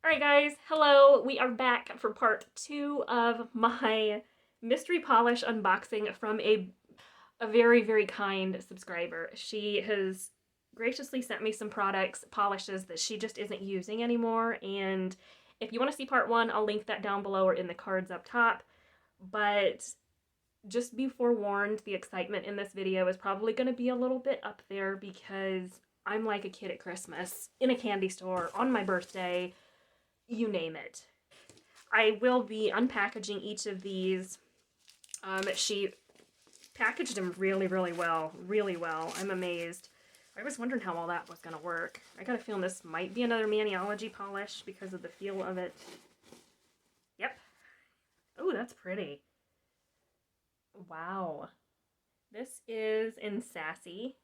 Alright guys, hello! We are back for part 2 of my mystery polish unboxing from a very, very kind subscriber. She has graciously sent me some polishes that she just isn't using anymore, and if you want to see part 1, I'll link that down below or in the cards up top, but just be forewarned, the excitement in this video is probably going to be a little bit up there because I'm like a kid at Christmas, in a candy store, on my birthday, you name it. I will be unpackaging each of these. She packaged them really, really well. Really well. I'm amazed. I was wondering how all that was going to work. I got a feeling this might be another Maniology polish because of the feel of it. Yep. Oh, that's pretty. Wow. This is in Sassy.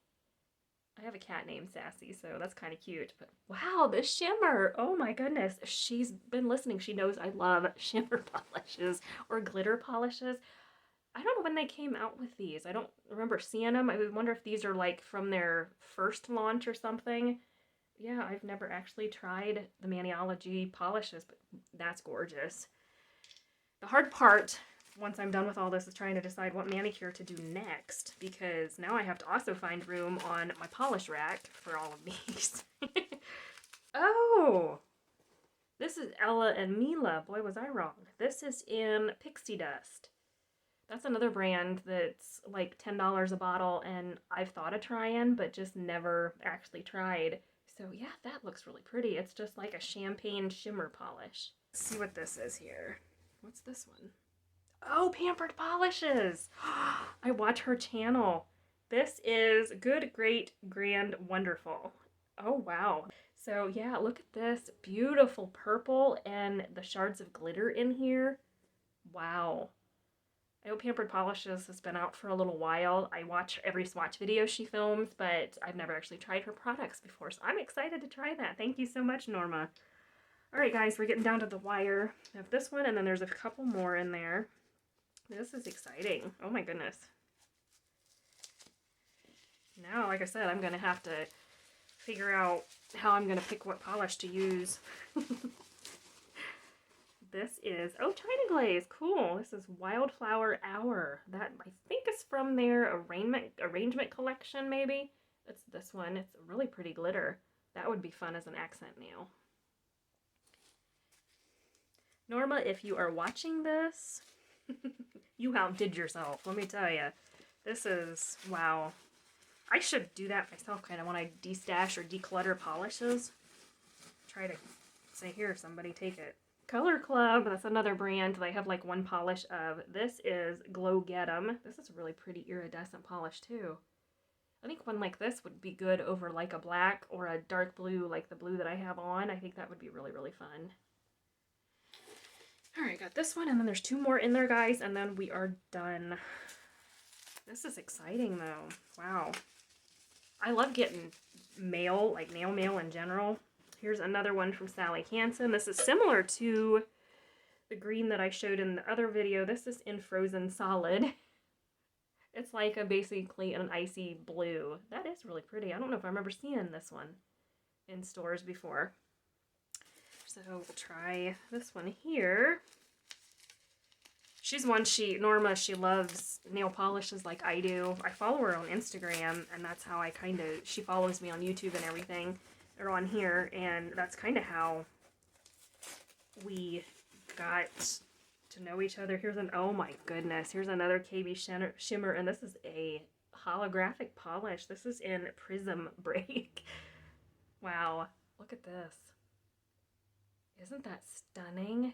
I have a cat named Sassy, so that's kind of cute. But wow, this shimmer! Oh my goodness. She's been listening. She knows I love shimmer polishes or glitter polishes. I don't know when they came out with these. I don't remember seeing them. I wonder if these are like from their first launch or something. Yeah, I've never actually tried the Maniology polishes, but that's gorgeous. The hard part, once I'm done with all this, is trying to decide what manicure to do next, because now I have to also find room on my polish rack for all of these. Oh! This is Ella and Mila. Boy, was I wrong. This is in Pixie Dust. That's another brand that's like $10 a bottle, and I've thought of trying, but just never actually tried. So yeah, that looks really pretty. It's just like a champagne shimmer polish. Let's see what this is here. What's this one? Oh, Pampered Polishes! I watch her channel. This is Good, Great, Grand, Wonderful. Oh, wow. So yeah, look at this. Beautiful purple and the shards of glitter in here. Wow. I know Pampered Polishes has been out for a little while. I watch every swatch video she films, but I've never actually tried her products before, so I'm excited to try that. Thank you so much, Norma. Alright guys, we're getting down to the wire. I have this one, and then there's a couple more in there. This is exciting. Oh my goodness. Now, like I said, I'm going to have to figure out how I'm going to pick what polish to use. This is, oh, China Glaze, cool. This is Wildflower Hour. That, I think, is from their arrangement collection, maybe. It's this one. It's a really pretty glitter. That would be fun as an accent nail. Norma, if you are watching this, you outdid yourself, let me tell you. This is, wow. I should do that myself kind of when I destash or declutter polishes. Try to say, here, somebody take it. ColorClub, that's another brand that I have like one polish of. This is Glow Get 'em. This is a really pretty iridescent polish too. I think one like this would be good over like a black or a dark blue like the blue that I have on. I think that would be really, really fun. Alright, got this one, and then there's two more in there, guys, and then we are done. This is exciting, though. Wow. I love getting mail, like nail mail in general. Here's another one from Sally Hansen. This is similar to the green that I showed in the other video. This is in Frozen Solid. It's like basically an icy blue. That is really pretty. I don't know if I remember seeing this one in stores before. So we'll try this one here. She's one, Norma, she loves nail polishes like I do. I follow her on Instagram, and that's how I she follows me on YouTube and everything, or on here, and that's kind of how we got to know each other. Here's oh my goodness, here's another KB Shimmer, and this is a holographic polish. This is in Prism Break. Wow, look at this. Isn't that stunning?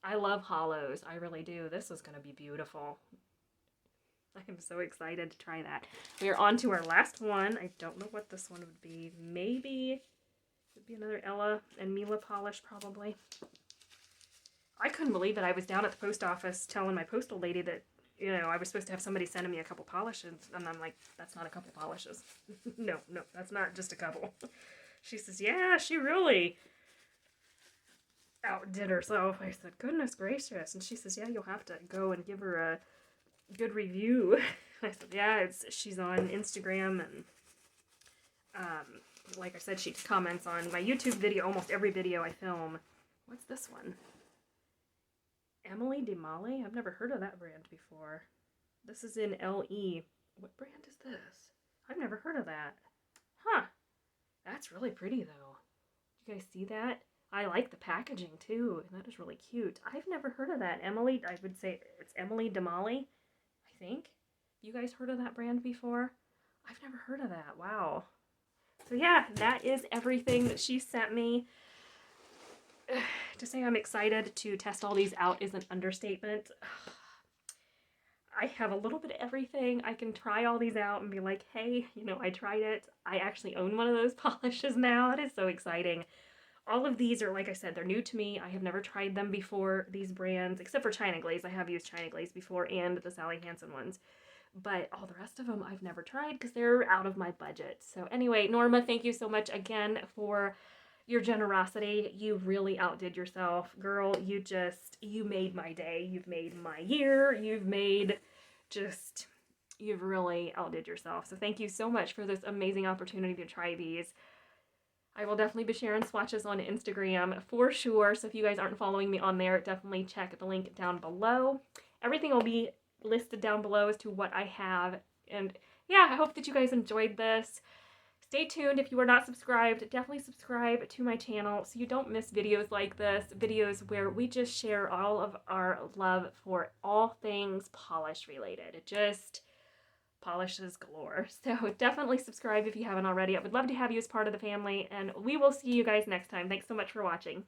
I love hollows. I really do. This is going to be beautiful. I am so excited to try that. We are on to our last one. I don't know what this one would be. Maybe it would be another Ella and Mila polish, probably. I couldn't believe it. I was down at the post office telling my postal lady that, you know, I was supposed to have somebody sending me a couple polishes, and I'm like, that's not a couple polishes. No, that's not just a couple. She says, yeah, she really outdid herself. I said, goodness gracious. And she says, yeah, you'll have to go and give her a good review. I said, yeah, she's on Instagram, and like I said, she comments on my YouTube video, almost every video I film. What's this one? Emily DeMolay? I've never heard of that brand before. This is in LE. What brand is this? I've never heard of that. Huh. That's really pretty though. You guys see that? I like the packaging too, and that is really cute. I've never heard of that. Emily, I would say it's Emily DeMolay, I think. You guys heard of that brand before? I've never heard of that. Wow. So yeah, that is everything that she sent me. To say I'm excited to test all these out is an understatement. I have a little bit of everything. I can try all these out and be like, hey, you know, I tried it. I actually own one of those polishes now. It is so exciting. All of these are, like I said, they're new to me. I have never tried them before, these brands, except for China Glaze. I have used China Glaze before and the Sally Hansen ones. But all the rest of them I've never tried because they're out of my budget. So anyway, Norma, thank you so much again for your generosity. You really outdid yourself. Girl, you made my day. You've made my year. You've really outdid yourself. So thank you so much for this amazing opportunity to try these. I will definitely be sharing swatches on Instagram for sure. So if you guys aren't following me on there, definitely check the link down below. Everything will be listed down below as to what I have. And yeah, I hope that you guys enjoyed this. Stay tuned. If you are not subscribed, definitely subscribe to my channel so you don't miss videos like this, videos where we just share all of our love for all things polish related. Just polishes galore. So definitely subscribe if you haven't already. I would love to have you as part of the family, and we will see you guys next time. Thanks so much for watching.